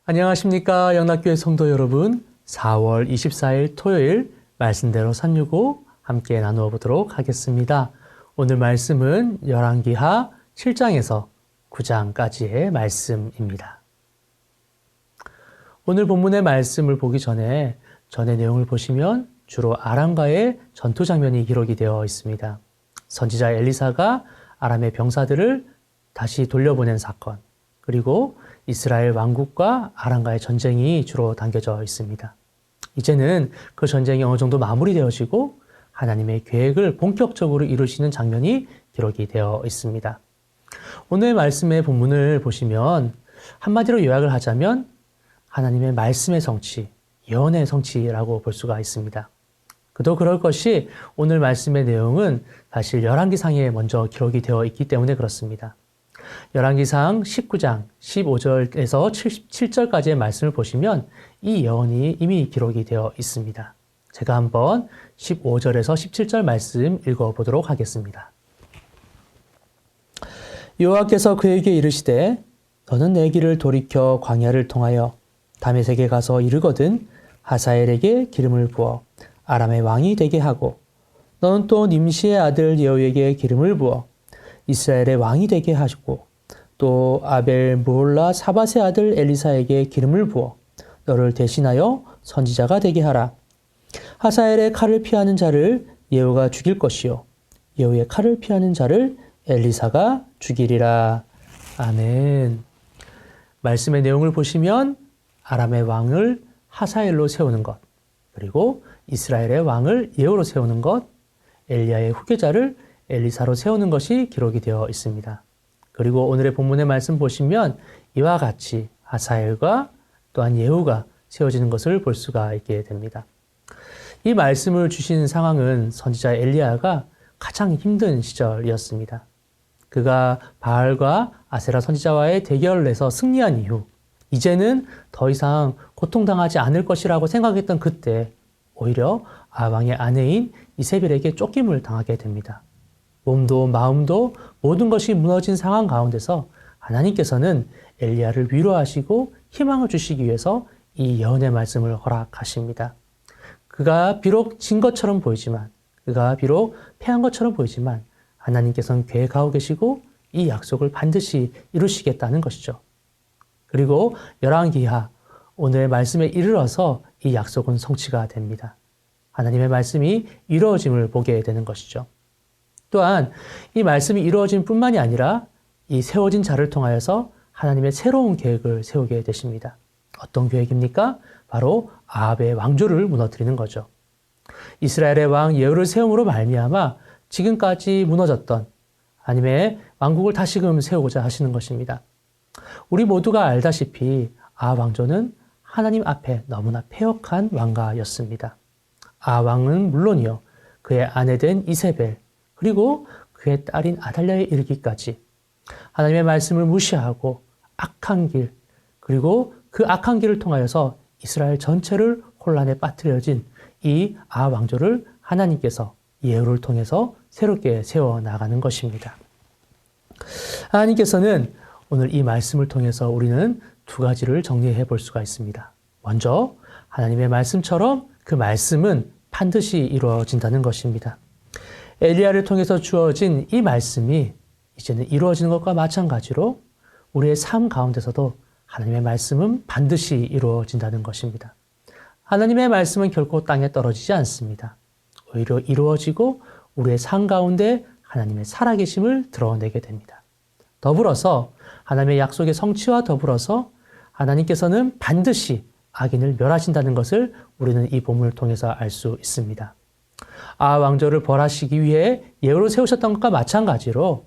안녕하십니까 영락교회 성도 여러분. 4월 24일 토요일 말씀대로 365 함께 나누어 보도록 하겠습니다. 오늘 말씀은 열왕기하 7장에서 9장까지의 말씀입니다. 오늘 본문의 말씀을 보기 전에 전의 내용을 보시면 주로 아람과의 전투 장면이 기록이 되어 있습니다. 선지자 엘리사가 아람의 병사들을 다시 돌려보낸 사건, 그리고 이스라엘 왕국과 아람과의 전쟁이 주로 담겨져 있습니다. 이제는 그 전쟁이 어느 정도 마무리되어지고 하나님의 계획을 본격적으로 이루시는 장면이 기록이 되어 있습니다. 오늘 말씀의 본문을 보시면 한마디로 요약을 하자면 하나님의 말씀의 성취, 예언의 성취라고 볼 수가 있습니다. 그도 그럴 것이 오늘 말씀의 내용은 사실 열왕기상에 먼저 기록이 되어 있기 때문에 그렇습니다. 열왕기상 19장 15절에서 17절까지의 말씀을 보시면 이 예언이 이미 기록이 되어 있습니다. 제가 한번 15절에서 17절 말씀 읽어보도록 하겠습니다. 여호와께서 그에게 이르시되 너는 내 길을 돌이켜 광야를 통하여 다메섹에 가서 이르거든 하사엘에게 기름을 부어 아람의 왕이 되게 하고 너는 또 님시의 아들 예후에게 기름을 부어 이스라엘의 왕이 되게 하시고 또 아벨 무홀라 사밧의 아들 엘리사에게 기름을 부어 너를 대신하여 선지자가 되게 하라. 하사엘의 칼을 피하는 자를 예후가 죽일 것이요 예후의 칼을 피하는 자를 엘리사가 죽이리라. 아멘. 말씀의 내용을 보시면 아람의 왕을 하사엘로 세우는 것, 그리고 이스라엘의 왕을 예후로 세우는 것, 엘리야의 후계자를 엘리사로 세우는 것이 기록이 되어 있습니다. 그리고 오늘의 본문의 말씀 보시면 이와 같이 하사엘과 또한 예후가 세워지는 것을 볼 수가 있게 됩니다. 이 말씀을 주신 상황은 선지자 엘리야가 가장 힘든 시절이었습니다. 그가 바알과 아세라 선지자와의 대결을 해서 승리한 이후 이제는 더 이상 고통당하지 않을 것이라고 생각했던 그때 오히려 아왕의 아내인 이세벨에게 쫓김을 당하게 됩니다. 몸도 마음도 모든 것이 무너진 상황 가운데서 하나님께서는 엘리야를 위로하시고 희망을 주시기 위해서 이 예언의 말씀을 허락하십니다. 그가 비록 진 것처럼 보이지만, 그가 비록 패한 것처럼 보이지만 하나님께서는 계획하고 계시고 이 약속을 반드시 이루시겠다는 것이죠. 그리고 열왕기하 오늘의 말씀에 이르러서 이 약속은 성취가 됩니다. 하나님의 말씀이 이루어짐을 보게 되는 것이죠. 또한 이 말씀이 이루어짐 뿐만이 아니라 이 세워진 자를 통하여서 하나님의 새로운 계획을 세우게 되십니다. 어떤 계획입니까? 바로 아합의 왕조를 무너뜨리는 거죠. 이스라엘의 왕 예후를 세움으로 말미암아 지금까지 무너졌던 하나님의 왕국을 다시금 세우고자 하시는 것입니다. 우리 모두가 알다시피 아합 왕조는 하나님 앞에 너무나 패역한 왕가였습니다. 아합 왕은 물론이요, 그의 아내된 이세벨, 그리고 그의 딸인 아달랴에 이르기까지 하나님의 말씀을 무시하고 악한 길, 그리고 그 악한 길을 통하여서 이스라엘 전체를 혼란에 빠뜨려진 이 아합 왕조를 하나님께서 예후를 통해서 새롭게 세워나가는 것입니다. 하나님께서는 오늘 이 말씀을 통해서 우리는 두 가지를 정리해 볼 수가 있습니다. 먼저 하나님의 말씀처럼 그 말씀은 반드시 이루어진다는 것입니다. 엘리야를 통해서 주어진 이 말씀이 이제는 이루어지는 것과 마찬가지로 우리의 삶 가운데서도 하나님의 말씀은 반드시 이루어진다는 것입니다. 하나님의 말씀은 결코 땅에 떨어지지 않습니다. 오히려 이루어지고 우리의 삶 가운데 하나님의 살아계심을 드러내게 됩니다. 더불어서 하나님의 약속의 성취와 더불어서 하나님께서는 반드시 악인을 멸하신다는 것을 우리는 이 본문을 통해서 알 수 있습니다. 아합 왕조를 벌하시기 위해 예후를 세우셨던 것과 마찬가지로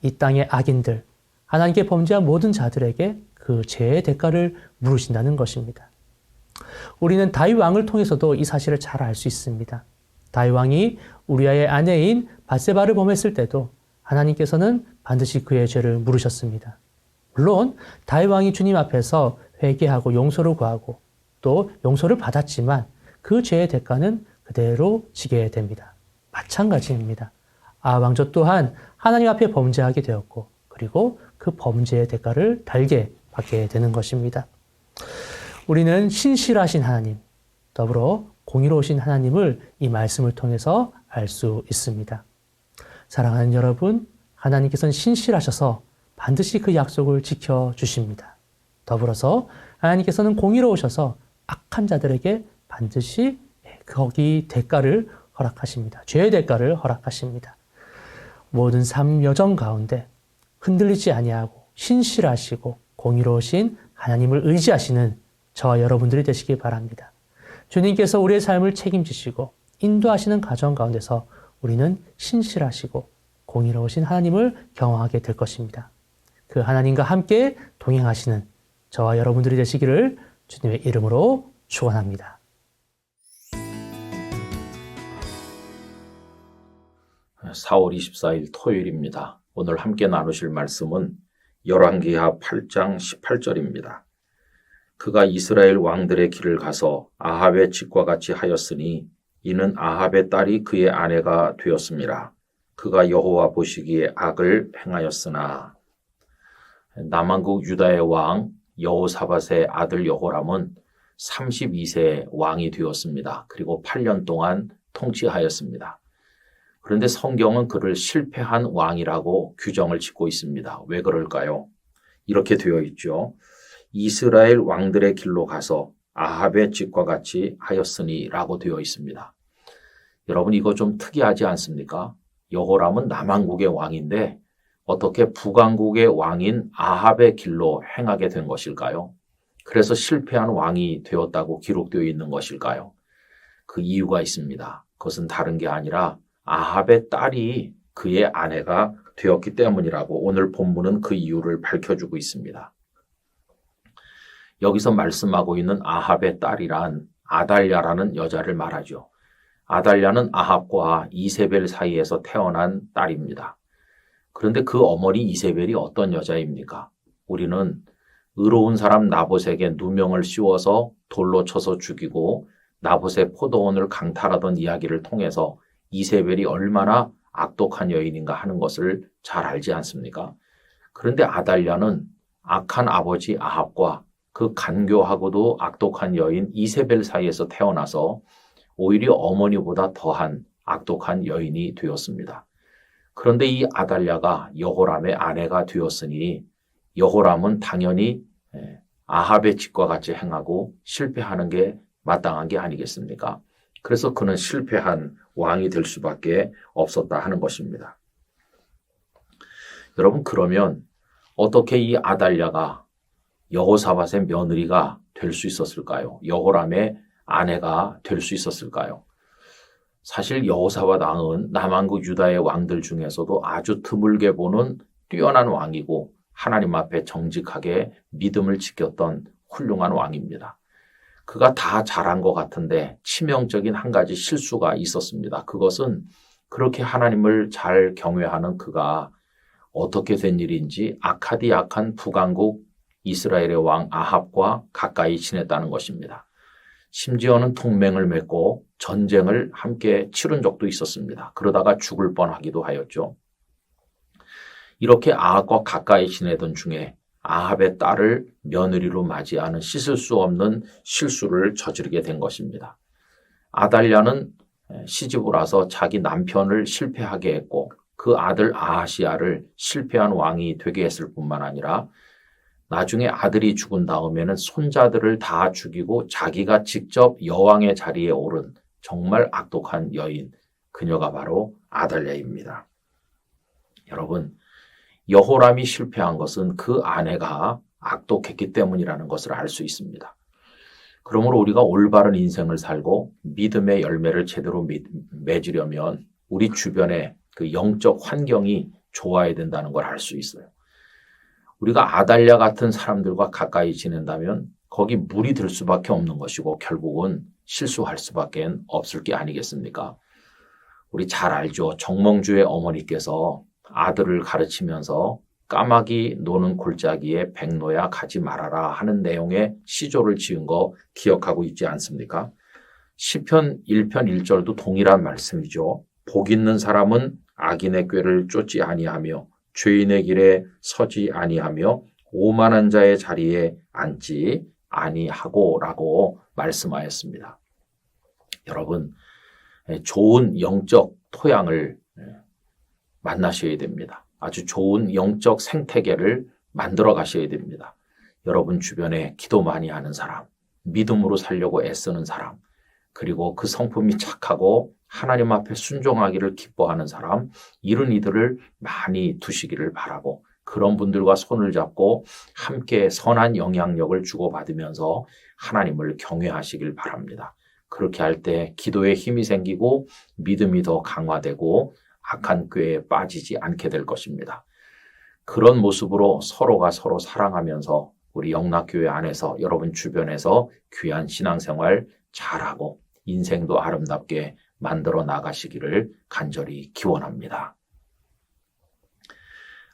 이 땅의 악인들, 하나님께 범죄한 모든 자들에게 그 죄의 대가를 물으신다는 것입니다. 우리는 다윗 왕을 통해서도 이 사실을 잘 알 수 있습니다. 다윗 왕이 우리아의 아내인 밧세바를 범했을 때도 하나님께서는 반드시 그의 죄를 물으셨습니다. 물론 다윗 왕이 주님 앞에서 회개하고 용서를 구하고 또 용서를 받았지만 그 죄의 대가는 그대로 지게 됩니다. 마찬가지입니다. 아합 왕조 또한 하나님 앞에 범죄하게 되었고 그리고 그 범죄의 대가를 달게 받게 되는 것입니다. 우리는 신실하신 하나님, 더불어 공의로우신 하나님을 이 말씀을 통해서 알 수 있습니다. 사랑하는 여러분, 하나님께서는 신실하셔서 반드시 그 약속을 지켜주십니다. 더불어서 하나님께서는 공의로우셔서 악한 자들에게 반드시 거기 대가를 허락하십니다. 죄의 대가를 허락하십니다. 모든 삶 여정 가운데 흔들리지 아니하고 신실하시고 공의로우신 하나님을 의지하시는 저와 여러분들이 되시기 바랍니다. 주님께서 우리의 삶을 책임지시고 인도하시는 가정 가운데서 우리는 신실하시고 공의로우신 하나님을 경험하게 될 것입니다. 그 하나님과 함께 동행하시는 저와 여러분들이 되시기를 주님의 이름으로 축원합니다. 4월 24일 토요일입니다. 오늘 함께 나누실 말씀은 열왕기하 8장 18절입니다. 그가 이스라엘 왕들의 길을 가서 아합의 집과 같이 하였으니 이는 아합의 딸이 그의 아내가 되었습니다. 그가 여호와 보시기에 악을 행하였으나. 남왕국 유다의 왕 여호사밧의 아들 여호람은 32세 왕이 되었습니다. 그리고 8년 동안 통치하였습니다. 그런데 성경은 그를 실패한 왕이라고 규정을 짓고 있습니다. 왜 그럴까요? 이렇게 되어 있죠. 이스라엘 왕들의 길로 가서 아합의 집과 같이 하였으니 라고 되어 있습니다. 여러분, 이거 좀 특이하지 않습니까? 여호람은 남왕국의 왕인데 어떻게 북왕국의 왕인 아합의 길로 행하게 된 것일까요? 그래서 실패한 왕이 되었다고 기록되어 있는 것일까요? 그 이유가 있습니다. 그것은 다른 게 아니라 아합의 딸이 그의 아내가 되었기 때문이라고 오늘 본문은 그 이유를 밝혀주고 있습니다. 여기서 말씀하고 있는 아합의 딸이란 아달랴라는 여자를 말하죠. 아달랴는 아합과 이세벨 사이에서 태어난 딸입니다. 그런데 그 어머니 이세벨이 어떤 여자입니까? 우리는 의로운 사람 나봇에게 누명을 씌워서 돌로 쳐서 죽이고 나봇의 포도원을 강탈하던 이야기를 통해서 이세벨이 얼마나 악독한 여인인가 하는 것을 잘 알지 않습니까? 그런데 아달랴는 악한 아버지 아합과 그 간교하고도 악독한 여인 이세벨 사이에서 태어나서 오히려 어머니보다 더한 악독한 여인이 되었습니다. 그런데 이 아달랴가 여호람의 아내가 되었으니 여호람은 당연히 아합의 집과 같이 행하고 실패하는 게 마땅한 게 아니겠습니까? 그래서 그는 실패한 왕이 될 수밖에 없었다 하는 것입니다. 여러분, 그러면 어떻게 이 아달랴가 여호사밧의 며느리가 될 수 있었을까요? 여호람의 아내가 될 수 있었을까요? 사실 여호사밧 왕은 남왕국 유다의 왕들 중에서도 아주 드물게 보는 뛰어난 왕이고 하나님 앞에 정직하게 믿음을 지켰던 훌륭한 왕입니다. 그가 다 잘한 것 같은데 치명적인 한 가지 실수가 있었습니다. 그것은 그렇게 하나님을 잘 경외하는 그가 어떻게 된 일인지 악한 북왕국 이스라엘의 왕 아합과 가까이 지냈다는 것입니다. 심지어는 동맹을 맺고 전쟁을 함께 치른 적도 있었습니다. 그러다가 죽을 뻔하기도 하였죠. 이렇게 아합과 가까이 지내던 중에 아합의 딸을 며느리로 맞이하는 씻을 수 없는 실수를 저지르게 된 것입니다. 아달랴는 시집을 와서 자기 남편을 실패하게 했고 그 아들 아하시야를 실패한 왕이 되게 했을 뿐만 아니라 나중에 아들이 죽은 다음에는 손자들을 다 죽이고 자기가 직접 여왕의 자리에 오른 정말 악독한 여인, 그녀가 바로 아달랴입니다. 여러분, 여호람이 실패한 것은 그 아내가 악독했기 때문이라는 것을 알 수 있습니다. 그러므로 우리가 올바른 인생을 살고 믿음의 열매를 제대로 맺으려면 우리 주변에 그 영적 환경이 좋아야 된다는 걸 알 수 있어요. 우리가 아달랴 같은 사람들과 가까이 지낸다면 거기 물이 들 수밖에 없는 것이고 결국은 실수할 수밖에 없을 게 아니겠습니까? 우리 잘 알죠. 정몽주의 어머니께서 아들을 가르치면서 까마귀 노는 골짜기에 백로야 가지 말아라 하는 내용의 시조를 지은 거 기억하고 있지 않습니까? 시편 1편 1절도 동일한 말씀이죠. 복 있는 사람은 악인의 꾀를 쫓지 아니하며 죄인의 길에 서지 아니하며 오만한 자의 자리에 앉지 아니하고라고 말씀하였습니다. 여러분, 좋은 영적 토양을 만나셔야 됩니다. 아주 좋은 영적 생태계를 만들어 가셔야 됩니다. 여러분 주변에 기도 많이 하는 사람, 믿음으로 살려고 애쓰는 사람, 그리고 그 성품이 착하고 하나님 앞에 순종하기를 기뻐하는 사람, 이런 이들을 많이 두시기를 바라고, 그런 분들과 손을 잡고 함께 선한 영향력을 주고받으면서 하나님을 경외하시길 바랍니다. 그렇게 할 때 기도에 힘이 생기고 믿음이 더 강화되고 악한 꾀에 빠지지 않게 될 것입니다. 그런 모습으로 서로가 서로 사랑하면서 우리 영락교회 안에서 여러분 주변에서 귀한 신앙생활 잘하고 인생도 아름답게 만들어 나가시기를 간절히 기원합니다.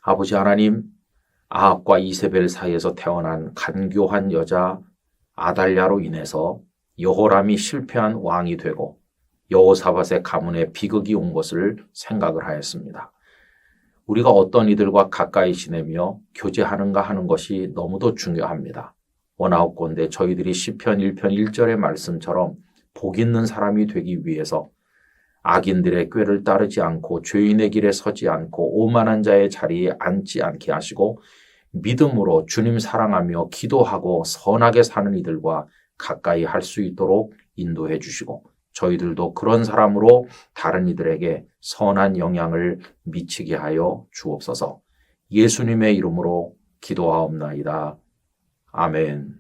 아버지 하나님, 아합과 이세벨 사이에서 태어난 간교한 여자 아달랴로 인해서 여호람이 실패한 왕이 되고 여호사밧의 가문에 비극이 온 것을 생각을 하였습니다. 우리가 어떤 이들과 가까이 지내며 교제하는가 하는 것이 너무도 중요합니다. 원하옵건대 저희들이 시편 1편 1절의 말씀처럼 복 있는 사람이 되기 위해서 악인들의 꾀를 따르지 않고 죄인의 길에 서지 않고 오만한 자의 자리에 앉지 않게 하시고 믿음으로 주님 사랑하며 기도하고 선하게 사는 이들과 가까이 할 수 있도록 인도해 주시고 저희들도 그런 사람으로 다른 이들에게 선한 영향을 미치게 하여 주옵소서. 예수님의 이름으로 기도하옵나이다. 아멘.